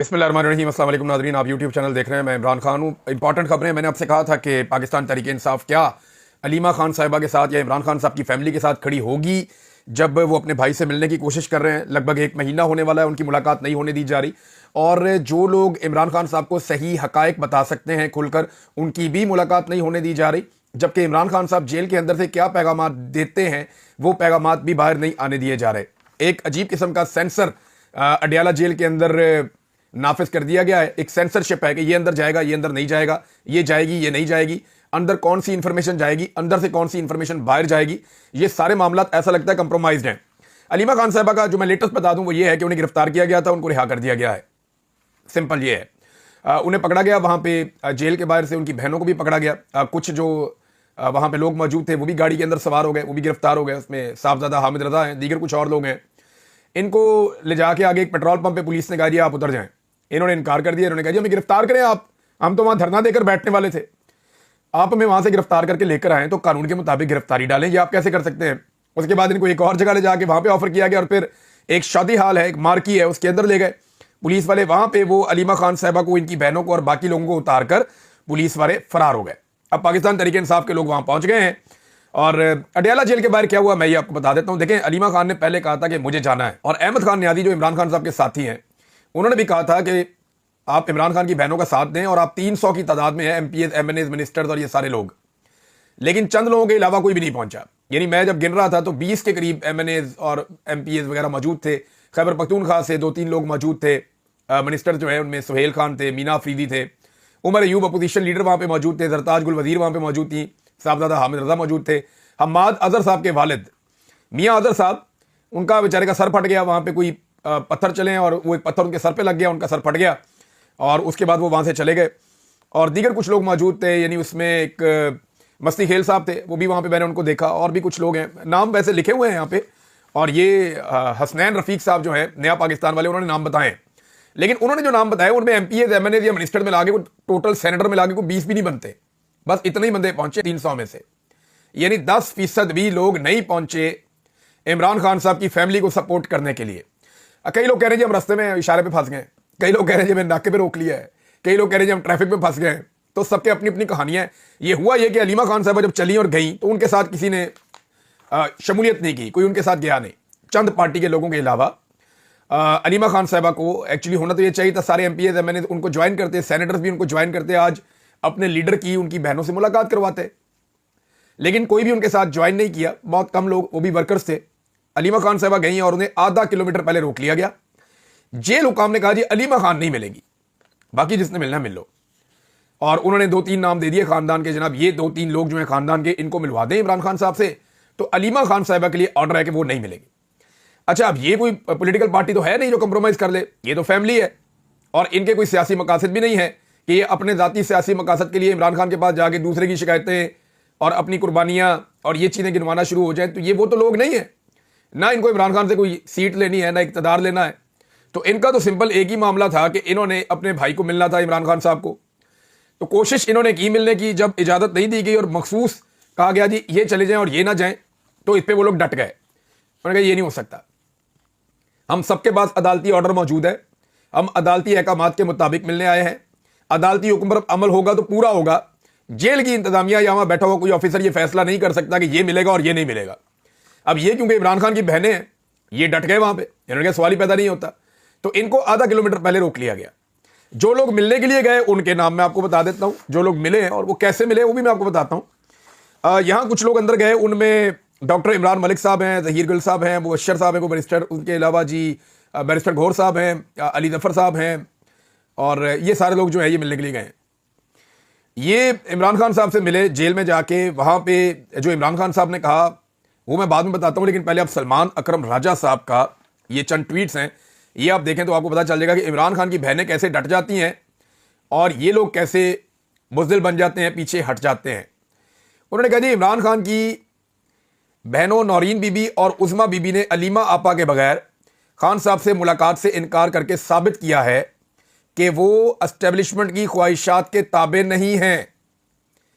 बिस्मिल्लाहिर्रहमानिर्रहीम। अस्सलाम वालेकुम नाज़रीन, आप यूट्यूब चैनल देख रहे हैं। मैं इमरान खान हूँ। इंपॉर्टेंट खबरें। मैंने आपसे कहा था कि पाकिस्तान तहरीक-ए-इंसाफ क्या अलीमा खान साहिबा के साथ या इमरान खान साहब की फैमिली के साथ खड़ी होगी जब वो अपने भाई से मिलने की कोशिश कर रहे हैं। लगभग 1 महीना होने वाला है, उनकी मुलाकात नहीं होने दी जा रही। और जो लोग इमरान खान साहब को सही हकायक बता सकते हैं खुलकर, उनकी भी मुलाकात नहीं होने दी जा रही। जबकि इमरान खान साहब जेल के अंदर से क्या पैगामात देते हैं, वो पैगामात भी बाहर नहीं आने दिए जा रहे। एक अजीब किस्म का सेंसर अडयाला जेल के अंदर नाफिज कर दिया गया है। एक सेंसरशिप है कि ये अंदर जाएगा, ये अंदर नहीं जाएगा, ये जाएगी, ये नहीं जाएगी, अंदर कौन सी इंफॉर्मेशन जाएगी, अंदर से कौन सी इंफॉर्मेशन बाहर जाएगी। ये सारे मामला ऐसा लगता है कंप्रोमाइज्ड हैं। अलीमा खान साहबा का जो मैं लेटेस्ट बता दूं वो ये है कि उन्हें गिरफ्तार किया गया था, उनको रिहा कर दिया गया है। सिंपल ये है। उन्हें पकड़ा गया वहां पे जेल के बाहर से, उनकी बहनों को भी पकड़ा गया। कुछ जो वहां पे लोग मौजूद थे वो भी गाड़ी के अंदर सवार हो गए, वो भी गिरफ्तार हो गए। उसमें साहबजादा हामिद रजा हैं, दीगर कुछ और लोग हैं। इनको ले जाके आगे एक पेट्रोल पंप पे पुलिस ने कहा दिया आप उतर जाएं। इन्होंने इनकार कर दिया। इन्होंने कहा जी हमें गिरफ्तार करें आप, हम तो वहां धरना देकर बैठने वाले थे, आप हमें वहां से गिरफ्तार करके लेकर आए तो कानून के मुताबिक गिरफ्तारी डालें, ये आप कैसे कर सकते हैं। उसके बाद इनको एक और जगह ले जाके वहां पे ऑफर किया गया और फिर एक शादी हाल है, एक मार्की है, उसके अंदर ले गए पुलिस वाले। वहां पे वो अलीमा खान साहिबा को, इनकी बहनों को और बाकी लोगों को उतार कर पुलिस वाले फरार हो गए। अब पाकिस्तान तहरीक इंसाफ के लोग वहां पहुंच गए हैं। और अडयाला जेल के बाहर क्या हुआ मैं ये आपको बता देता हूं। देखें, अलीमा खान ने पहले कहा था कि मुझे जाना है, और अहमद खान न्याजी जो इमरान खान साहब के साथी हैं, उन्होंने भी कहा था कि आप इमरान खान की बहनों का साथ दें, और आप 300 की तादाद में है, एमपीएस, एमएनएस, मिनिस्टर्स और ये सारे लोग। लेकिन चंद लोगों के अलावा कोई भी नहीं पहुंचा। यानी मैं जब गिन रहा था तो 20 के करीब एमएनएस और एमपीएस वगैरह मौजूद थे। खैबर पख्तूनख्वा से 2-3 लोग मौजूद थे। मिनिस्टर जो है उनमें सुहेल खान थे, मीना अफरीदी थे, उमर अयूब अपोजिशन लीडर वहां पे मौजूद थे, जरताज गुल वजीर वहां पे मौजूद थी, साहबजादा हामिद रजा मौजूद थे, हम्माद अजहर साहब के वालिद मियाँ अजहर साहब, उनका बेचारे का सर फट गया। वहां पे कोई पत्थर चले और वो एक पत्थर उनके सर पे लग गया, उनका सर फट गया और उसके बाद वो वहां से चले गए। और दीगर कुछ लोग मौजूद थे, यानी उसमें एक मस्ती खेल साहब थे, वो भी वहां पे मैंने उनको देखा। और भी कुछ लोग हैं, नाम वैसे लिखे हुए हैं यहाँ पे। और ये हसनैन रफीक साहब जो है नया पाकिस्तान वाले, उन्होंने नाम बताए। लेकिन उन्होंने जो नाम बताए उनमें एमपीएस, एमएनएस या मिनिस्टर में लाके, टोटल सेनेटर में लाके 20 भी नहीं बनते। बस इतने ही बंदे पहुंचे 300 में से, यानी 10% भी लोग नहीं पहुंचे इमरान खान साहब की फैमिली को सपोर्ट करने के लिए। कई लोग कह रहे हैं जी हम रास्ते में इशारे पे फंस गए, कई लोग कह रहे हैं जी मैंने नाके पे रोक लिया है, कई लोग कह रहे हैं जी हम ट्रैफिक में फंस गए। तो सबके अपनी अपनी कहानियां हैं। ये हुआ ये कि अलीमा खान साहब जब चली और गई तो उनके साथ किसी ने शमूलियत नहीं की, कोई उनके साथ गया नहीं, चंद पार्टी के लोगों के अलावा। अलीमा खान साहबा को एक्चुअली होना तो ये चाहिए था, सारे एमपीएस, एमएनए उनको ज्वाइन करते, सेनेटर्स भी उनको ज्वाइन करते, आज अपने लीडर की, उनकी बहनों से मुलाकात करवाते। लेकिन कोई भी उनके साथ ज्वाइन नहीं किया, बहुत कम लोग, वो भी वर्कर्स थे। अलीमा खान साहबा गई और उन्हें आधा किलोमीटर पहले रोक लिया गया। जेल हुकाम ने कहा जी अलीमा खान नहीं मिलेगी, बाकी जिसने मिलना मिल लो। और उन्होंने 2-3 नाम दे दिए खानदान के, जनाब ये 2-3 लोग जो हैं खानदान के, इनको मिलवा दें इमरान खान साहब से। तो अलीमा खान साहबा के लिए ऑर्डर है कि वो नहीं मिलेगी। अच्छा, अब ये कोई पॉलिटिकल पार्टी तो है नहीं जो कंप्रोमाइज कर ले, ये तो फैमिली है और इनके कोई सियासी मकासद भी नहीं है कि ये अपने जाती सियासी मकासद के लिए इमरान खान के पास जाके दूसरे की शिकायतें और अपनी कुर्बानियां और ये चीजें गिनवाना शुरू हो जाए। तो ये वो तो लोग नहीं है, ना इनको इमरान खान से कोई सीट लेनी है, ना इक़्तिदार लेना है। तो इनका तो सिंपल एक ही मामला था कि इन्होंने अपने भाई को मिलना था, इमरान खान साहब को। तो कोशिश इन्होंने की मिलने की, जब इजाजत नहीं दी गई और मखसूस कहा गया जी ये चले जाएं और ये ना जाएं, तो इस पर वो लोग डट गए। उन्होंने कहा ये नहीं हो सकता, हम सबके पास अदालती ऑर्डर मौजूद है, हम अदालती अहकामात के मुताबिक मिलने आए हैं, अदालती हुक्म पर अमल होगा तो पूरा होगा। जेल की इंतजामिया या वहां बैठा हुआ कोई ऑफिसर ये फैसला नहीं कर सकता कि ये मिलेगा और ये नहीं मिलेगा। अब ये क्योंकि इमरान खान की बहनें हैं, ये डट गए वहां पे, इन्होंने कहा सवाल ही पैदा नहीं होता। तो इनको आधा किलोमीटर पहले रोक लिया गया। जो लोग मिलने के लिए गए उनके नाम मैं आपको बता देता हूं, जो लोग मिले हैं और वो कैसे मिले वो भी मैं आपको बताता हूं। यहां कुछ लोग अंदर गए, उनमें डॉक्टर इमरान मलिक साहब हैं, जहीर गुल साहब हैं, मुबशर साहब हैं, को बैरिस्टर, उनके अलावा जी बैरिस्टर घोर साहब हैं, अली जफर साहब हैं, और ये सारे लोग जो है ये मिलने के लिए गए। ये इमरान खान साहब से मिले जेल में जाके। वहां पे जो इमरान खान साहब ने कहा वो मैं बाद में बताता हूं, लेकिन पहले आप सलमान अकरम राजा साहब का ये चंद ट्वीट्स हैं, ये आप देखें तो आपको पता चल जाएगा कि इमरान खान की बहनें कैसे डट जाती हैं और ये लोग कैसे बुज़दिल बन जाते हैं, पीछे हट जाते हैं। उन्होंने कहा जी इमरान खान की बहनों नौरीन बीबी और उज़मा बीबी ने अलीमा आपा के बगैर खान साहब से मुलाकात से इनकार करके साबित किया है कि वो एस्टेब्लिशमेंट की ख्वाहिशात के ताबे नहीं हैं।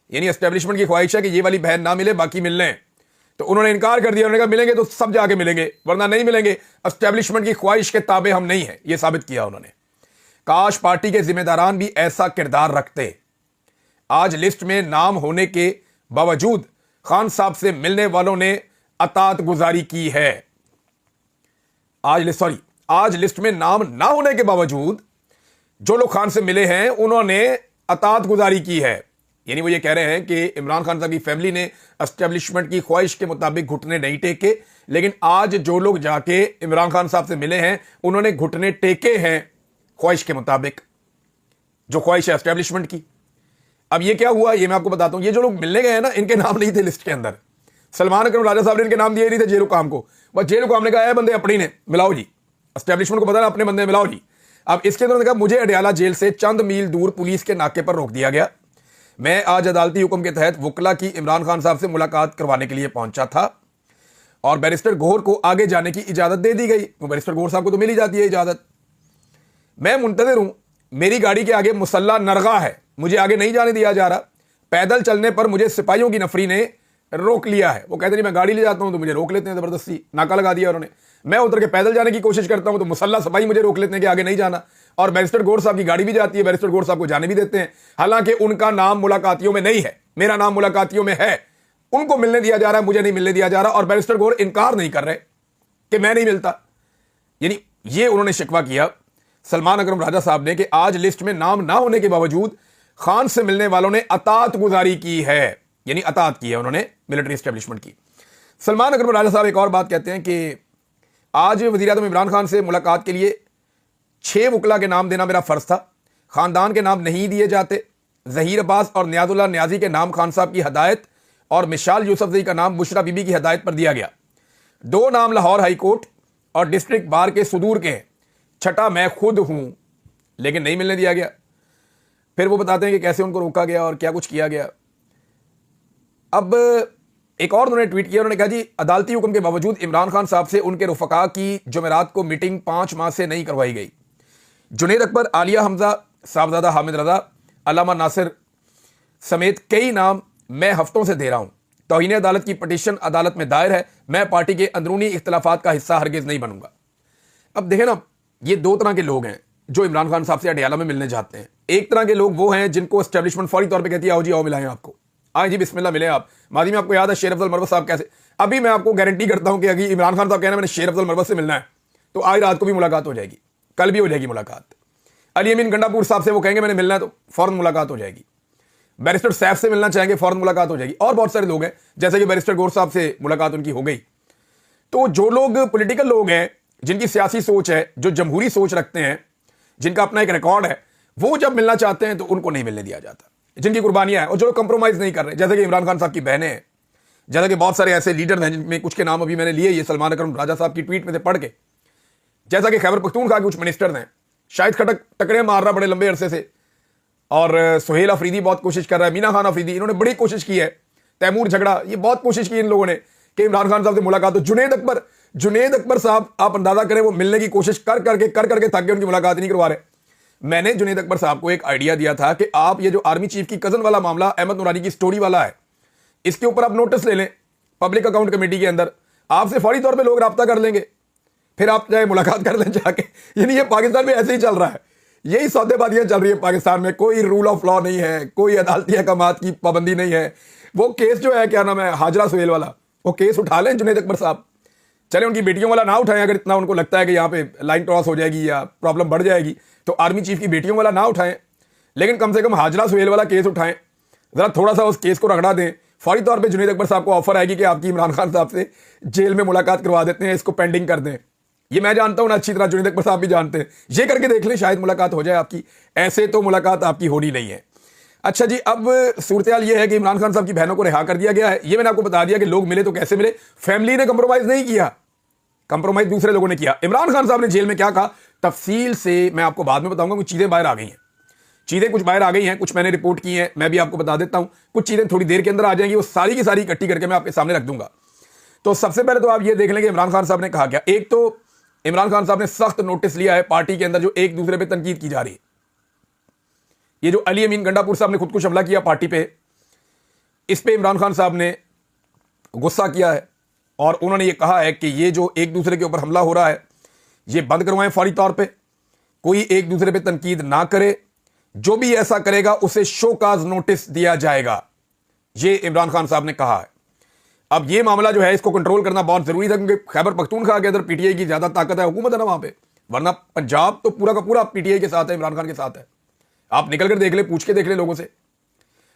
यानी एस्टेब्लिशमेंट की ख्वाहिश है कि ये वाली बहन ना मिले, बाकी मिल लें। तो उन्होंने इनकार कर दिया। उन्होंने कहा मिलेंगे तो सब जाके मिलेंगे, वरना नहीं मिलेंगे, एस्टेब्लिशमेंट की ख्वाहिश के ताबे हम नहीं हैं, ये साबित किया उन्होंने। काश पार्टी के जिम्मेदारान भी ऐसा किरदार रखते। आज लिस्ट में नाम होने के बावजूद खान साहब से मिलने वालों ने अतात गुजारी की है। आज लिस्ट में नाम ना होने के बावजूद जो लोग खान से मिले हैं उन्होंने अतात गुजारी की है। यानी वो ये कह रहे हैं कि इमरान खान साहब की फैमिली ने एस्टेब्लिशमेंट की ख्वाहिश के मुताबिक घुटने नहीं टेके, लेकिन आज जो लोग जाके इमरान खान साहब से मिले हैं उन्होंने घुटने टेके हैं ख्वाहिश के मुताबिक, जो ख्वाहिश है एस्टेब्लिशमेंट की। अब ये क्या हुआ ये मैं आपको बताता हूं। ये जो लोग मिलने गए हैं ना, इनके नाम नहीं थे लिस्ट के अंदर। सलमान अकरम राजा साहब ने इनके नाम दिए नहीं थे जेल हुकाम को, बस जेल हुकाम ने कहा है बंदे अपनी ने मिलाओ जी, एस्टेब्लिशमेंट को पता ना अपने बंदे मिलाओ जी। अब इसके अंदर कहा मुझे अडयाला जेल से चंद मील दूर पुलिस के नाके पर रोक दिया गया। मैं आज अदालती हुक्म के तहत वकला की इमरान खान साहब से मुलाकात करवाने के लिए पहुंचा था और बैरिस्टर गौहर को आगे जाने की इजाजत दे दी गई। तो बैरिस्टर गौहर साहब को तो मिल ही जाती है इजाजत। मैं मुंतजर हूं, मेरी गाड़ी के आगे मुसल्ला नरगा है, मुझे आगे नहीं जाने दिया जा रहा। पैदल चलने पर मुझे सिपाहियों की नफरी ने रोक लिया है। वो कहते नहीं मैं गाड़ी ले जाता हूं तो मुझे रोक लेते हैं, जबरदस्ती नाका लगा दिया उन्होंने। मैं उतर के पैदल जाने की कोशिश करता हूं तो मुसल्ला सिपाही मुझे रोक लेते हैं कि आगे नहीं जाना। और बैरिस्टर गौहर साहब की गाड़ी भी जाती है, बैरिस्टर गौहर साहब को जाने भी देते हैं, हालांकि उनका नाम मुलाकातियों में नहीं है, मेरा नाम मुलाकातियों में है। उनको मिलने दिया जा रहा है, मुझे नहीं मिलने दिया जा रहा। और बैरिस्टर गौहर इनकार नहीं कर रहे कि मैं नहीं मिलता। यानी ये उन्होंने शिकवा किया सलमान अकरम राजा साहब ने कि आज लिस्ट में नाम ना होने के बावजूद खान से मिलने वालों ने अतात गुजारी की है, यानी अतात की है उन्होंने मिलिट्री एस्टेब्लिशमेंट की। सलमान अकरम राजा साहब एक और बात कहते हैं कि आज वज़ीर आज़म इमरान खान से मुलाकात के लिए 6 वकला के नाम देना मेरा फर्ज था। खानदान के नाम नहीं दिए जाते। ज़हीर अब्बास और नियाज़ुल्लाह नियाज़ी के नाम खान साहब की हदायत और मिशाल यूसुफजई का नाम बुशरा बीबी की हदायत पर दिया गया। 2 नाम लाहौर हाई कोर्ट और डिस्ट्रिक्ट बार के सुदूर के हैं, छठा मैं खुद हूं, लेकिन नहीं मिलने दिया गया। फिर वो बताते हैं कि कैसे उनको रोका गया और क्या कुछ किया गया। अब एक और उन्होंने ट्वीट किया, उन्होंने कहा जी अदालती हुक्म के बावजूद इमरान खान साहब से उनके रुफका की जुमेरात को मीटिंग 5 माह से नहीं करवाई गई। जुनेद अकबर, आलिया हमजा, साहबजादा हामिद रजा, अल्लामा नासिर समेत कई नाम मैं हफ्तों से दे रहा हूं। तौहीन अदालत की पटिशन अदालत में दायर है। मैं पार्टी के अंदरूनी इख्तलाफात का हिस्सा हरगिज नहीं बनूंगा। अब देखें ना, ये 2 तरह के लोग हैं जो इमरान खान साहब से अडयाला में मिलने जाते हैं। एक तरह के लोग वो हैं जिनको एस्टेब्लिशमेंट फौरी तौर पे कहती है आओ जी आओ मिलाएं आपको, आए जी बिस्मिल्लाह मिले आप। मादी में आपको याद है शेर अफजल मरवत साहब कैसे, अभी मैं आपको गारंटी करता हूं कि अगर इमरान खान साहब कहना मैंने शेर अफजल मरवत से मिलना है तो आज रात को भी मुलाकात हो जाएगी, कल भी हो जाएगी मुलाकात। अली अमीन गंडापुर साहब से वो कहेंगे मैंने मिलना है तो फौरन मुलाकात हो जाएगी। बैरिस्टर सैफ से मिलना चाहेंगे फौरन मुलाकात हो जाएगी। और बहुत सारे लोग हैं जैसे कि बैरिस्टर गौहर साहब से मुलाकात उनकी हो गई। तो जो लोग पॉलिटिकल लोग हैं, जिनकी सियासी सोच है, जो जमहूरी सोच रखते हैं, जिनका अपना एक रिकॉर्ड है, वो जब मिलना चाहते हैं तो उनको नहीं मिलने दिया जाता, जिनकी कुर्बानियां हैं और जो कंप्रोमाइज नहीं कर रहे, जैसे कि इमरान खान साहब की बहनें हैं, जैसा कि बहुत सारे ऐसे लीडर हैं जिनमें कुछ के नाम अभी मैंने लिए ये सलमान अकरम राजा साहब की ट्वीट में से पढ़ के, जैसा कि खैबर पख्तूनख्वा के कुछ मिनिस्टर हैं, शाहिद खटक टकरे मार रहा बड़े लंबे अरसे से, और सुहेल अफरीदी बहुत कोशिश कर रहा है, मीना खान अफरीदी, इन्होंने बड़ी कोशिश की है, तैमूर झगड़ा, ये बहुत कोशिश की इन लोगों ने कि इमरान खान साहब से मुलाकात हो। जुनेद अकबर साहब आप अंदाजा करें, वो मिलने की कोशिश कर करके थक गए, उनकी मुलाकात नहीं करवा रहे। मैंने जुनेद अकबर साहब को एक आइडिया दिया था कि आप ये जो आर्मी चीफ की कजन वाला मामला अहमद नूरानी की स्टोरी वाला है, इसके ऊपर आप नोटिस ले लें पब्लिक अकाउंट कमेटी के अंदर, आपसे फौरी तौर पे लोग राब्ता कर लेंगे, फिर आप चाहे मुलाकात कर लें जाके। यानी ये पाकिस्तान में ऐसे ही चल रहा है, यही सौदेबाजियां चल रही है पाकिस्तान में। कोई रूल ऑफ लॉ नहीं है, कोई अदालती अहकामात की पाबंदी नहीं है। वो केस जो है क्या नाम है हाजरा सुहेल वाला, वो केस उठा लें जुनेद अकबर साहब, चले उनकी बेटियों वाला ना उठाएं। अगर इतना उनको लगता है कि यहाँ पे लाइन क्रॉस हो जाएगी या प्रॉब्लम बढ़ जाएगी तो आर्मी चीफ की बेटियों वाला ना उठाएं, लेकिन कम से कम हाजरा सुहेल वाला केस उठाएं, जरा थोड़ा सा उस केस को रगड़ा दें। फौरी तौर पे जुनेद अकबर साहब को ऑफर आएगी कि आपकी इमरान खान साहब से जेल में मुलाकात करवा देते हैं, इसको पेंडिंग कर दें। ये मैं जानता हूं ना अच्छी तरह, जुनेद अकबर साहब भी जानते हैं। ये करके देख लें, शायद मुलाकात हो जाए आपकी। ऐसे तो मुलाकात आपकी होनी नहीं है। अच्छा जी, अब सूरत हाल ये है कि इमरान खान साहब की बहनों को रिहा कर दिया गया है। ये मैंने आपको बता दिया कि लोग मिले तो कैसे मिले। फैमिली ने कंप्रोमाइज नहीं किया, कंप्रोमाइज दूसरे लोगों ने किया। इमरान खान साहब ने जेल में क्या कहा तफसील से मैं आपको बाद में बताऊंगा। कुछ चीजें बाहर आ गई हैं, कुछ बाहर आ गई हैं, कुछ मैंने रिपोर्ट की हैं, मैं भी आपको बता देता हूं। कुछ चीजें थोड़ी देर के अंदर आ जाएंगी, वो सारी की सारी इकट्ठी करके मैं आपके सामने रख दूंगा। तो सबसे पहले तो आप ये देख लेंगे इमरान खान साहब ने कहा क्या। एक तो इमरान खान साहब ने सख्त नोटिस लिया है पार्टी के अंदर जो एक दूसरे पे तनकीद की जा रही है। ये जो अली अमीन गंडापुर साहब ने खुदकुश हमला किया पार्टी पे, इस पे इमरान खान साहब ने गुस्सा किया है और उन्होंने ये कहा है कि ये जो एक दूसरे के ऊपर हमला हो रहा है ये बंद करवाएं फौरी तौर पे। कोई एक दूसरे पे तनकीद ना करे, जो भी ऐसा करेगा उसे शोकाज नोटिस दिया जाएगा, ये इमरान खान साहब ने कहा है। अब ये मामला जो है इसको कंट्रोल करना बहुत जरूरी था, क्योंकि खैबर पख्तूनख्वा के अंदर पीटीआई की ज्यादा ताकत है, हुकूमत है ना वहां पे, वरना पंजाब तो पूरा का पूरा पीटीआई के साथ है, इमरान खान के साथ है। आप निकल कर देख ले, पूछ के देख ले लोगों से,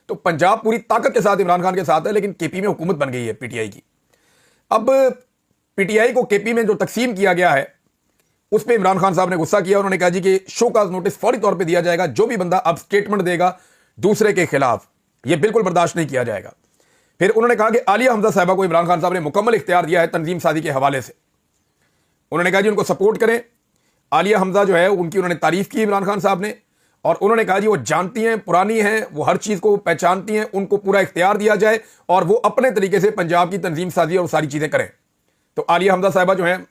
तो पंजाब पूरी ताकत के साथ इमरान खान के साथ है, लेकिन केपी में हुकूमत बन गई है पीटीआई की। अब पीटीआई को केपी में जो तकसीम किया गया है उस पर इमरान खान साहब ने गुस्सा किया। उन्होंने कहा जी कि शोकाज नोटिस फौरी तौर पे दिया जाएगा, जो भी बंदा अब स्टेटमेंट देगा दूसरे के खिलाफ, यह बिल्कुल बर्दाश्त नहीं किया जाएगा। फिर उन्होंने कहा कि आलिया हमजा साहिबा को इमरान खान साहब ने मुकम्मल इख्तियार दिया है तंजीम साजी के हवाले से। उन्होंने कहा जी उनको सपोर्ट करें। आलिया हमजा जो है उनकी उन्होंने तारीफ की इमरान खान साहब ने, और उन्होंने कहा जी वो जानती हैं, पुरानी हैं, वो हर चीज़ को पहचानती हैं, उनको पूरा इख्तियार दिया जाए और वो अपने तरीके से पंजाब की तंजीम साजी और सारी चीज़ें करें। तो आलिया हमजा साहिबा जो हैं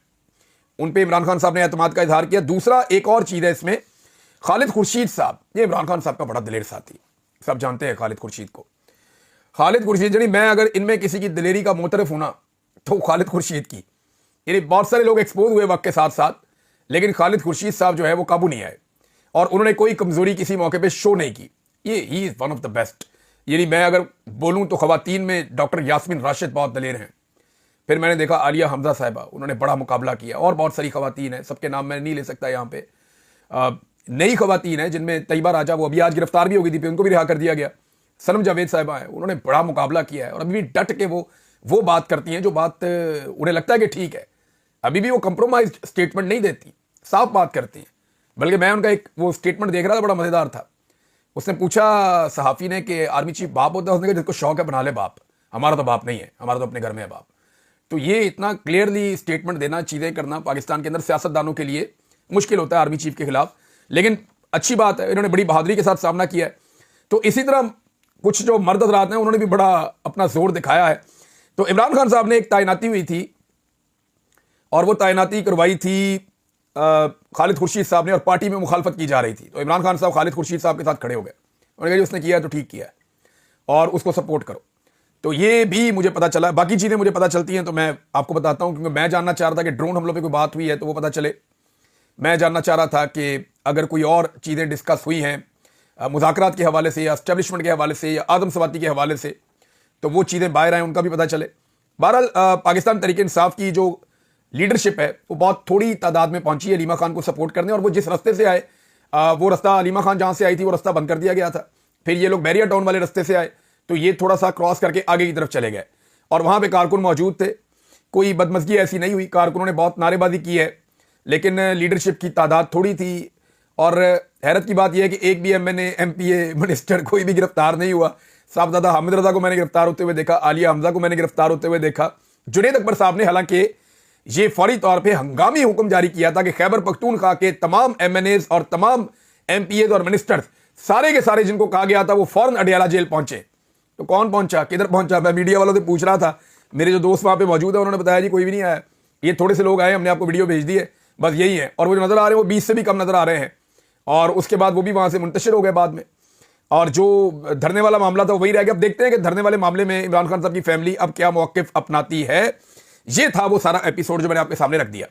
उन पे इमरान खान साहब ने एतमाद का इजहार किया। दूसरा एक और चीज़ है इसमें, खालिद खुर्शीद साहब, ये इमरान खान साहब का बड़ा दिलेर साथी, सब जानते हैं खालिद खुर्शीद को। खालिद खुर्शीद यानी मैं अगर इनमें किसी की दिलेरी का मोतरफ हूं ना तो खालिद खुर्शीद की, यानी बहुत सारे लोग एक्सपोज हुए वक्त के साथ साथ, लेकिन खालिद खुर्शीद साहब जो है वो काबू नहीं आए और उन्होंने कोई कमजोरी किसी मौके पे शो नहीं की। ये he is one of the best. यानी मैं अगर बोलूं तो खवातीन में डॉक्टर यास्मीन राशिद बहुत दलेर हैं। फिर मैंने देखा आलिया हमजा साहिबा, उन्होंने बड़ा मुकाबला किया, और बहुत सारी खवातीन हैं, सबके नाम मैं नहीं ले सकता यहाँ पे। नई खवातीन है जिनमें तैयबा राजा, वो अभी आज गिरफ्तार भी हो गई थी, उनको भी रिहा कर दिया गया। सनम जावेद साहिबा है, उन्होंने बड़ा मुकाबला किया है और अभी भी डट के वो बात करती हैं जो बात उन्हें लगता है कि ठीक है। अभी भी वो कंप्रोमाइज स्टेटमेंट नहीं देती, साफ बात करती हैं। बल्कि मैं उनका एक वो स्टेटमेंट देख रहा था, बड़ा मजेदार था। उसने पूछा सहाफ़ी ने कि आर्मी चीफ बाप होता है? उसने कहा जिसको शौक है बना ले बाप, हमारा तो बाप नहीं है, हमारा तो अपने घर में है बाप। तो ये इतना क्लियरली स्टेटमेंट देना, चीज़ें करना पाकिस्तान के अंदर सियासतदानों के लिए मुश्किल होता है आर्मी चीफ के खिलाफ, लेकिन अच्छी बात है, इन्होंने बड़ी बहादुरी के साथ सामना किया है। तो इसी तरह कुछ जो मर्द हज़रात हैं उन्होंने भी बड़ा अपना जोर दिखाया है। तो इमरान खान साहब ने एक तैनाती हुई थी और वो तैनाती करवाई थी खालिद खुर्शीद साहब ने, और पार्टी में मुखालफत की जा रही थी। तो इमरान खान साहब खालिद खुर्शीद साहब के साथ खड़े हो गए, उन्होंने कहा उसने किया तो ठीक किया है और उसको सपोर्ट करो। तो ये भी मुझे पता चला, बाकी चीज़ें मुझे पता चलती हैं तो मैं आपको बताता हूं, क्योंकि मैं जानना चाह रहा था कि ड्रोन हमलों पे कोई बात हुई है तो वो पता चले। मैं जानना चाह रहा था कि अगर कोई और चीज़ें डिस्कस हुई हैं मुज़ाकरात के हवाले से या एस्टेब्लिशमेंट के हवाले से या आदम सवाती के हवाले से, तो वो चीज़ें बाहर आएँ, उनका भी पता चले। बहरहाल पाकिस्तान तहरीक इंसाफ की जो लीडरशिप है वो बहुत थोड़ी तादाद में पहुंची है अलीमा खान को सपोर्ट करने, और वो जिस रास्ते से आए वो रास्ता अलीमा खान जहाँ से आई थी वो रास्ता बंद कर दिया गया था। फिर ये लोग बैरियर टाउन वाले रास्ते से आए तो ये थोड़ा सा क्रॉस करके आगे की तरफ चले गए, और वहाँ पे कारकुन मौजूद थे। कोई बदमज़गी ऐसी नहीं हुई, कारकुनों ने बहुत नारेबाजी की है, लेकिन लीडरशिप की तादाद थोड़ी थी। और हैरत की बात यह है कि एक भी MNA MPA मिनिस्टर कोई भी गिरफ्तार नहीं हुआ। साहबजादा हामिद रजा को मैंने गिरफ्तार होते हुए देखा, आलिया हमजा को मैंने गिरफ्तार होते हुए देखा। जुनेद अकबर साहब ने हालांकि ये फौरी तौर पे हंगामी हुक्म जारी किया था कि खैबर पख्तूनख्वा के तमाम MNAs और तमाम MPAs और मिनिस्टर्स सारे के सारे जिनको कहा गया था वो फौरन अडियाला जेल पहुंचे। तो कौन पहुंचा, किधर पहुंचा? मैं मीडिया वालों से पूछ रहा था, मेरे जो दोस्त वहां पे मौजूद है उन्होंने बताया जी कोई भी नहीं आया, ये थोड़े से लोग आए, हमने आपको वीडियो भेज दी है, बस यही है। और वो जो नजर आ रहे हैं वो 20 से भी कम नजर आ रहे हैं, और उसके बाद वो भी वहां से मुंतशिर हो गए बाद में। और जो धरने वाला मामला था वही रह गया। अब देखते हैं कि धरने वाले मामले में इमरान खान साहब की फैमिली अब क्या मौक़िफ़ अपनाती है। ये था वो सारा एपिसोड जो मैंने आपके सामने रख दिया।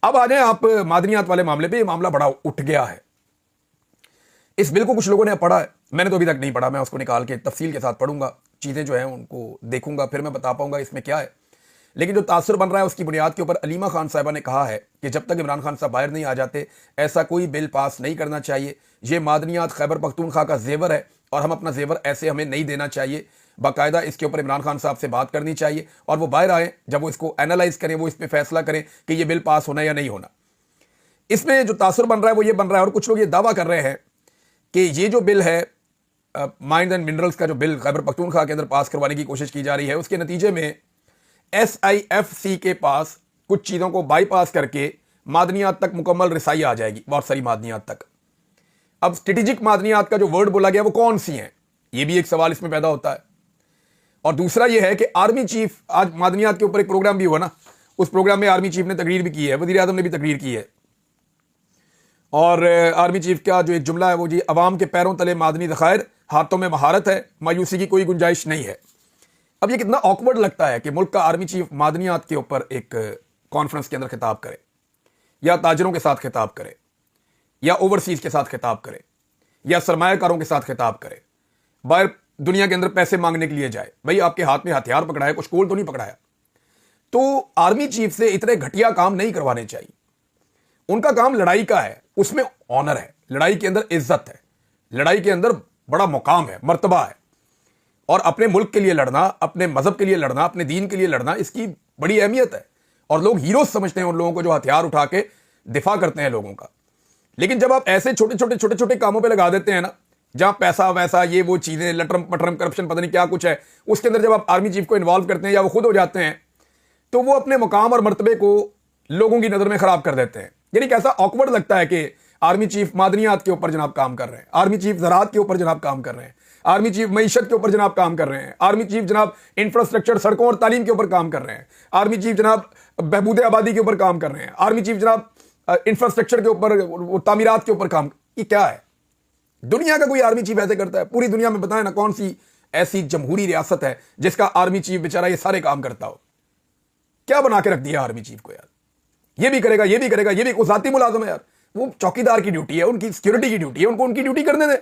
अब आ जाए आप मादनियात वाले मामले पे। ये मामला बड़ा उठ गया है। इस बिल को कुछ लोगों ने पढ़ा है, मैंने तो अभी तक नहीं पढ़ा। मैं उसको निकाल के तफसील के साथ पढ़ूंगा, चीज़ें जो हैं उनको देखूंगा, फिर मैं बता पाऊंगा इसमें क्या है। लेकिन जो तासुर बन रहा है उसकी बुनियाद के ऊपर अलीमा खान साहिबा ने कहा है कि जब तक इमरान खान साहब बाहर नहीं आ जाते ऐसा कोई बिल पास नहीं करना चाहिए। ये मादनियात खैबर पख्तूनख्वा का जेवर है और हम अपना जेवर ऐसे हमें नहीं देना चाहिए। बाकायदा इसके ऊपर इमरान खान साहब से बात करनी चाहिए और वो बाहर आए, जब वो इसको एनालाइज करें, वो इस पर फैसला करें कि ये बिल पास होना या नहीं होना। इसमें जो तासुर बन रहा है वो ये बन रहा है, और कुछ लोग ये दावा कर रहे हैं कि ये जो बिल है माइंस एंड मिनरल्स का, जो बिल खैबर पख्तूनख्वा के अंदर पास करवाने की कोशिश की जा रही है, उसके नतीजे में SIFC के पास कुछ चीज़ों को बाईपास करके मादनियात तक मुकम्मल रिसाई आ जाएगी, बहुत सारी मादनियात तक। अब स्ट्रेटेजिक मादनियात का जो वर्ड बोला गया वो कौन सी हैं, ये भी एक सवाल इसमें पैदा होता है। और दूसरा ये है कि आर्मी चीफ, आज मादनियात के ऊपर एक प्रोग्राम भी हुआ ना, उस प्रोग्राम में आर्मी चीफ ने तकरीर भी की है, वज़ीर आज़म ने भी तकरीर की है, और आर्मी चीफ का जो एक जुमला है वो जी, अवाम के पैरों तले मादनी ज़खायर, हाथों में महारत है, मायूसी की कोई गुंजाइश नहीं है। अब ये कितना ऑकवर्ड लगता है कि मुल्क का आर्मी चीफ मादनियात के ऊपर एक कॉन्फ्रेंस के अंदर खिताब करे या ताजरों के साथ खिताब करे। या ओवरसीज के साथ खिताब करे या सरमायाकारों के साथ खिताब करे, बाहर दुनिया के अंदर पैसे मांगने के लिए जाए, भाई आपके हाथ में हथियार पकड़ा है, कुछ कोल तो नहीं पकड़ाया। तो आर्मी चीफ से इतने घटिया काम नहीं करवाने चाहिए। उनका काम लड़ाई का है, उसमें ऑनर है, लड़ाई के अंदर इज्जत है, लड़ाई के अंदर बड़ा मुकाम है, मर्तबा है। और अपने मुल्क के लिए लड़ना, अपने मजहब के लिए लड़ना, अपने दीन के लिए लड़ना, इसकी बड़ी अहमियत है। और लोग हीरो समझते हैं उन लोगों को जो हथियार उठा के दिफा करते हैं लोगों का। लेकिन जब आप ऐसे छोटे छोटे कामों पे लगा देते हैं ना, जहां पैसा वैसा ये वो चीजें, लटरम पटरम करप्शन पता नहीं क्या कुछ है, उसके अंदर जब आप आर्मी चीफ को इन्वॉल्व करते हैं या वो खुद हो जाते हैं, तो वो अपने मुकाम और मर्तबे को लोगों की नजर में खराब कर देते हैं। यानी कैसा ऑकवर्ड लगता है कि आर्मी चीफ मादनियात के ऊपर जनाब काम कर रहे हैं, आर्मी चीफ ज़राअत के ऊपर जनाब काम कर रहे हैं, आर्मी चीफ मईशत के ऊपर जनाब काम कर रहे हैं, आर्मी चीफ जनाब इंफ्रास्ट्रक्चर सड़कों और तालीम के ऊपर काम कर रहे हैं, आर्मी चीफ जनाब बहबूद आबादी के ऊपर काम कर रहे हैं, आर्मी चीफ जनाब इंफ्रास्ट्रक्चर के ऊपर, तामीरात के ऊपर काम। ये क्या है? दुनिया का कोई आर्मी चीफ ऐसे करता है? पूरी दुनिया में बताएं ना कौन सी ऐसी जमहूरी रियासत है जिसका आर्मी चीफ बेचारा ये सारे काम करता हो? क्या बना के रख दिया आर्मी चीफ को यार? ये भी करेगा, ये भी करेगा, ये भी ज़ाती मुलाजम है यार। वो चौकीदार की ड्यूटी है, उनकी सिक्योरिटी की ड्यूटी है, उनको उनकी ड्यूटी करने दें।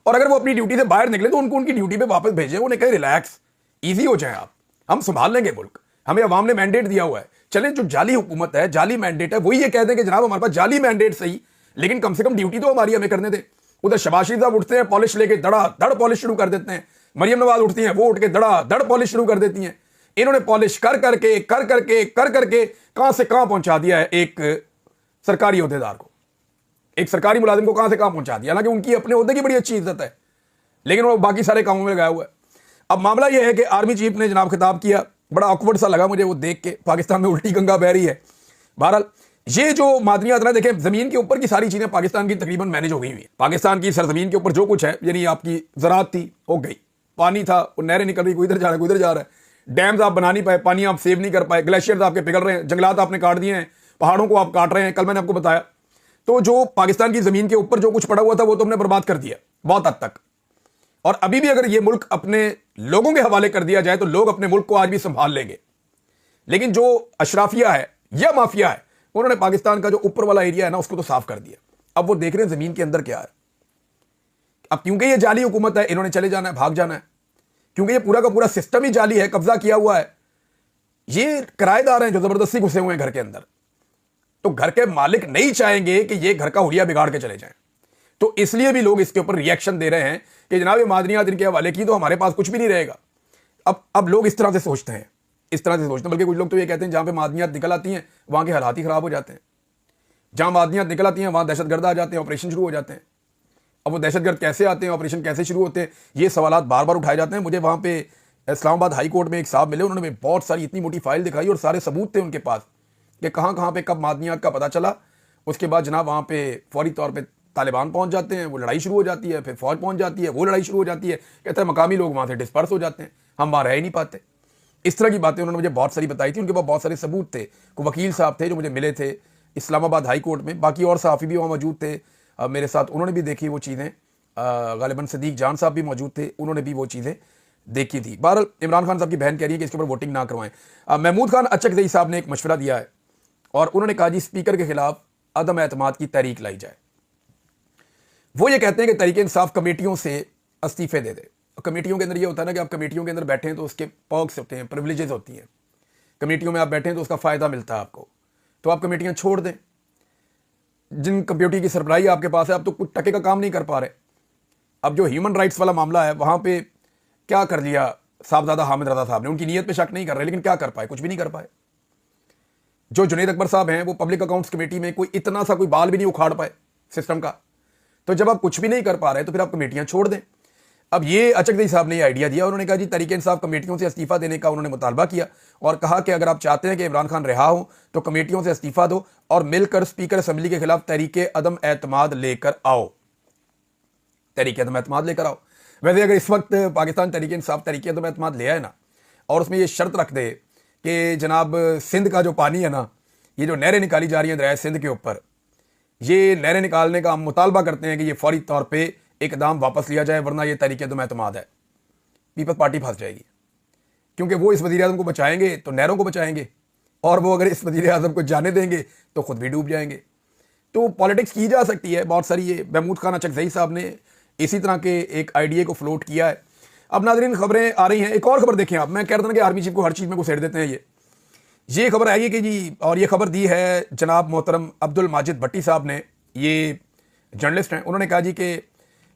और अगर वो अपनी ड्यूटी से बाहर निकले तो उनको उनकी ड्यूटी पे वापस भेजें, उन्हें कहें रिलैक्स, इजी हो जाए, आप हम संभाल लेंगे मुल्क, हमें अवाम ने मैंडेट दिया हुआ है। चले जो जाली हुकूमत है, जाली मैंडेट है, वही ये कह दें कि जनाब हमारे पास जाली मैंडेट सही, लेकिन कम से कम ड्यूटी तो हमारी हमें करने दें। उधर शहबाज शरीफ साहब उठते हैं, पॉलिश लेके धड़ा धड़ पॉलिश शुरू कर देते हैं। मरियम नवाज उठती हैं, वो उठ के धड़ा धड़ पॉलिश शुरू कर देती हैं। इन्होंने पॉलिश कर करके कहां से कहां पहुंचा दिया है एक सरकारी ओहदेदार को, एक सरकारी मुलाजिम को कहां से कहां पहुंचा दिया। हालांकि उनकी अपने ओहदे की बड़ी अच्छी इज्जत है, लेकिन वो बाकी सारे कामों में लगाया हुआ है। अब मामला यह है कि आर्मी चीफ ने जनाब खिताब किया, बड़ा ऑकवर्ड सा लगा मुझे वो देख के। पाकिस्तान में उल्टी गंगा बह रही है। बहरहाल ये जो मादनियात ना, देखें जमीन के ऊपर की सारी चीजें पाकिस्तान की तकरीबन मैनेज हो गई हुई है। पाकिस्तान की सरजमीन के ऊपर जो कुछ है, यानी आपकी ज़राअत थी हो गई, पानी था, वो नहरें निकल रही, कोई इधर जा रहा है कोई इधर जा रहा है, डैम्स आप बना नहीं पाए, पानी आप सेव नहीं कर पाए, ग्लेशियर्स आपके पिघल रहे हैं, जंगलात आपने काट दिए हैं, पहाड़ों को आप काट रहे हैं, कल मैंने आपको बताया। तो जो पाकिस्तान की जमीन के ऊपर जो कुछ पड़ा हुआ था वो तो हमने बर्बाद कर दिया बहुत हद तक। और अभी भी अगर ये मुल्क अपने लोगों के हवाले कर दिया जाए तो लोग अपने मुल्क को आज भी संभाल लेंगे। लेकिन जो अशराफिया है या माफिया है, उन्होंने पाकिस्तान का जो ऊपर वाला एरिया है ना, उसको तो साफ कर दिया। अब वो देख रहे हैं जमीन के अंदर क्या है। अब क्योंकि ये जाली हुकूमत है, इन्होंने चले जाना है, भाग जाना है, क्योंकि ये पूरा का पूरा सिस्टम ही जाली है, कब्जा किया हुआ है। ये किराएदार हैं जो जबरदस्ती घुसे हुए हैं घर के अंदर। तो घर के मालिक नहीं चाहेंगे कि ये घर का हुलिया बिगाड़ के चले जाएं, तो इसलिए भी लोग इसके ऊपर रिएक्शन दे रहे हैं कि जनाब ये मादनियात इनके हवाले की तो हमारे पास कुछ भी नहीं रहेगा। अब लोग इस तरह से सोचते हैं, इस तरह से सोचते हैं। बल्कि कुछ लोग तो ये कहते हैं जहां पे मादनियात निकल आती हैं वहां के हालात ही खराब हो जाते हैं। जहां मादनियात निकल आती हैं वहां दहशतगर्द आ जाते हैं, ऑपरेशन शुरू हो जाते हैं। अब वो दहशतगर्द कैसे आते हैं, ऑपरेशन कैसे शुरू होते हैं, ये सवालात बार बार उठाए जाते हैं। मुझे वहां पे इस्लामाबाद हाई कोर्ट में एक साहब मिले, उन्होंने बहुत सारी इतनी मोटी फाइल दिखाई और सारे सबूत थे उनके पास कि कहाँ कहाँ पे कब मादनियात का पता चला। उसके बाद जनाब वहाँ पे फौरी तौर पे तालिबान पहुँच जाते हैं, वो लड़ाई शुरू हो जाती है, फिर फौज पहुँच जाती है, वो लड़ाई शुरू हो जाती है। कहते हैं मकामी लोग वहाँ से डिस्पर्स हो जाते हैं, हम वहाँ रह ही नहीं पाते। इस तरह की बातें उन्होंने मुझे बहुत सारी बताई थी। उनके पास बहुत सारे सबूत थे। कोई वकील साहब थे जो मुझे मिले थे इस्लामाबाद हाई कोर्ट में, बाकी और सहाफ़ी भी वहाँ मौजूद थे मेरे साथ, उन्होंने भी देखी वो चीज़ें। गालिबन सदीक जान साहब भी मौजूद थे, उन्होंने भी वो चीज़ें देखी थी। बहरहाल इमरान खान साहब की बहन कह रही है कि इसके ऊपर वोटिंग ना करवाएं। महमूद खान अचकज़ई साहब ने एक मशवरा दिया है और उन्होंने कहा जी स्पीकर के खिलाफ अदम एतमाद की तहरीक लाई जाए। वो ये कहते हैं कि तहरीक इंसाफ कमेटियों से इस्तीफे दे दे। कमेटियों के अंदर ये होता है ना कि आप कमेटियों के अंदर बैठे हैं तो उसके पर्क्स होते हैं, प्रिविलेजेस होती हैं। कमेटियों में आप बैठे हैं तो उसका फ़ायदा मिलता है आपको, तो आप कमेटियाँ छोड़ दें। जिन कमेटी की सरबराही आपके पास है, आप तो कुछ टके का काम नहीं कर पा रहे। अब जो ह्यूमन राइट्स वाला मामला है वहाँ पे क्या कर लिया साहबजादा हामिद रज़ा साहब ने, उनकी नीयत पे शक नहीं कर रहे, लेकिन क्या कर पाए, कुछ भी नहीं कर पाए। जो जुनैद अकबर साहब हैं वो पब्लिक अकाउंट्स कमेटी में कोई इतना सा कोई बाल भी नहीं उखाड़ पाए सिस्टम का। तो जब आप कुछ भी नहीं कर पा रहे तो फिर आप कमेटियां छोड़ दें। अब ये अचकज़ई साहब ने ये आइडिया दिया, उन्होंने कहा जी तहरीक इंसाफ कमेटियों से इस्तीफा देने का उन्होंने मुतालबा किया और कहा कि अगर आप चाहते हैं कि इमरान खान रिहा हो तो कमेटियों से इस्तीफा दो और मिलकर स्पीकर असम्बली के खिलाफ तहरीक अदम एतमाद लेकर आओ, तहरीक अदम एतमाद लेकर आओ। वैसे अगर इस वक्त पाकिस्तान तहरीक इंसाफ तहरीक अदम एतमाद ले आए ना और उसमें ये शर्त रख दे कि जनाब सिंध का जो पानी है ना, ये जो नहरें निकाली जा रही हैं दरिया सिंध के ऊपर, ये नहरें निकालने का हम मुतालबा करते हैं कि ये फौरी तौर पे इकदाम वापस लिया जाए, वरना ये तहरीक अदम एतमाद है, पीपल्स पार्टी फंस जाएगी। क्योंकि वो इस वज़ीर-ए-आज़म को बचाएंगे तो नहरों को बचाएंगे, और वो अगर इस वज़ीर-ए-आज़म को जाने देंगे तो खुद भी डूब जाएंगे। तो पॉलिटिक्स की जा सकती है बहुत सारी। ये महमूद खान अचकज़ई साहब ने इसी तरह के एक आइडिया को फ्लोट किया है। अब नाज़रीन खबरें आ रही हैं, एक और खबर देखें आप। मैं कह रहा था ना कि आर्मी चीफ को हर चीज़ में घुसेड़ देते हैं। ये खबर आई है कि जी, और ये खबर दी है जनाब मोहतरम अब्दुल माजिद भट्टी साहब ने, ये जर्नलिस्ट हैं। उन्होंने कहा जी कि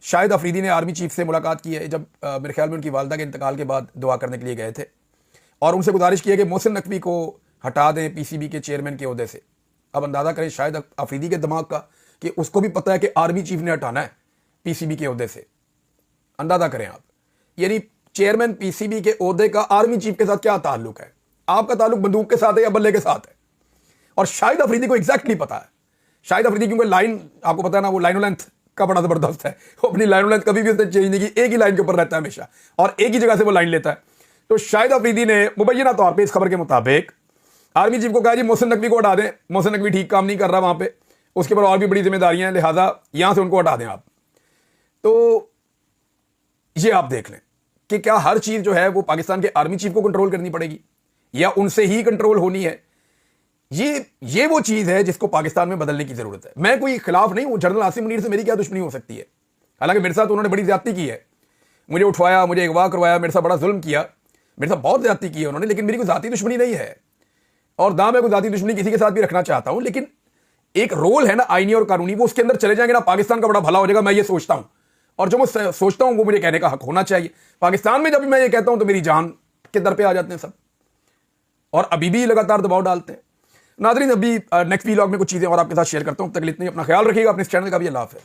शाहिद अफरीदी ने आर्मी चीफ से मुलाकात की है जब मेरे ख्याल में उनकी वालदा के इंतकाल के बाद दुआ करने के लिए गए थे, और उनसे गुजारिश की है कि मोहसिन नकवी को हटा दें पीसीबी के चेयरमैन के ओहदे से। अब अंदाज़ा करें शाहिद अफरीदी के दिमाग का कि उसको भी पता है कि आर्मी चीफ ने हटाना है पीसीबी के ओहदे से। अंदाज़ा करें आप, यानी चेयरमैन पीसीबी के ओहदे का आर्मी चीफ के साथ क्या ताल्लुक है? आपका ताल्लुक बंदूक के साथ है या बल्ले के साथ है? और शाहिद अफरीदी को एग्जैक्टली पता है। शाहिद अफरीदी क्योंकि लाइन आपको पता है ना, वो लाइनो लेंथ का बड़ा जबरदस्त है। वो अपनी लाइनो लेंथ कभी भी उसने चेंज नहीं की, एक ही लाइन के ऊपर रहता है हमेशा और एक ही जगह से वो लाइन लेता है। तो शाहिद अफरीदी ने मुबैना तौर पर इस खबर के मुताबिक आर्मी चीफ को कहा जी मोहसिन नकवी को हटा दें, मोहसिन नकवी ठीक काम नहीं कर रहा वहां पे, उसके ऊपर और भी बड़ी जिम्मेदारियां हैं, लिहाजा यहां से उनको हटा दें आप। तो ये आप देख लें कि क्या हर चीज जो है वो पाकिस्तान के आर्मी चीफ को कंट्रोल करनी पड़ेगी या उनसे ही कंट्रोल होनी है? ये वो चीज है जिसको पाकिस्तान में बदलने की जरूरत है। मैं कोई खिलाफ नहीं हूं, जनरल आसिम मुनीर से मेरी क्या दुश्मनी हो सकती है? हालांकि मेरे साथ उन्होंने बड़ी ज्यादती की है, मुझे उठवाया, मुझे अगवा करवाया, मेरे साथ बड़ा जुल्म किया, मेरे साथ बहुत ज्यादती की है उन्होंने, लेकिन मेरी कोई जाती दुश्मनी नहीं है और ना मैं कोई जाती दुश्मनी किसी के साथ भी रखना चाहता हूं। लेकिन एक रोल है ना आईनी और कानूनी, वो उसके अंदर चले जाएंगे ना, पाकिस्तान का बड़ा भला हो जाएगा, मैं ये सोचता हूं। और जो मैं सोचता हूं वो मुझे कहने का हक होना चाहिए। पाकिस्तान में जब मैं ये कहता हूं तो मेरी जान के दर पे आ जाते हैं सब, और अभी भी लगातार दबाव डालते हैं। नाज़रीन, अभी नेक्स्ट व्लॉग में कुछ चीज़ें और आपके साथ शेयर करता हूं। तब तक इतना ही, अपना ख्याल रखिएगा, अपने इस चैनल का भी। अल्लाह हाफ़िज़।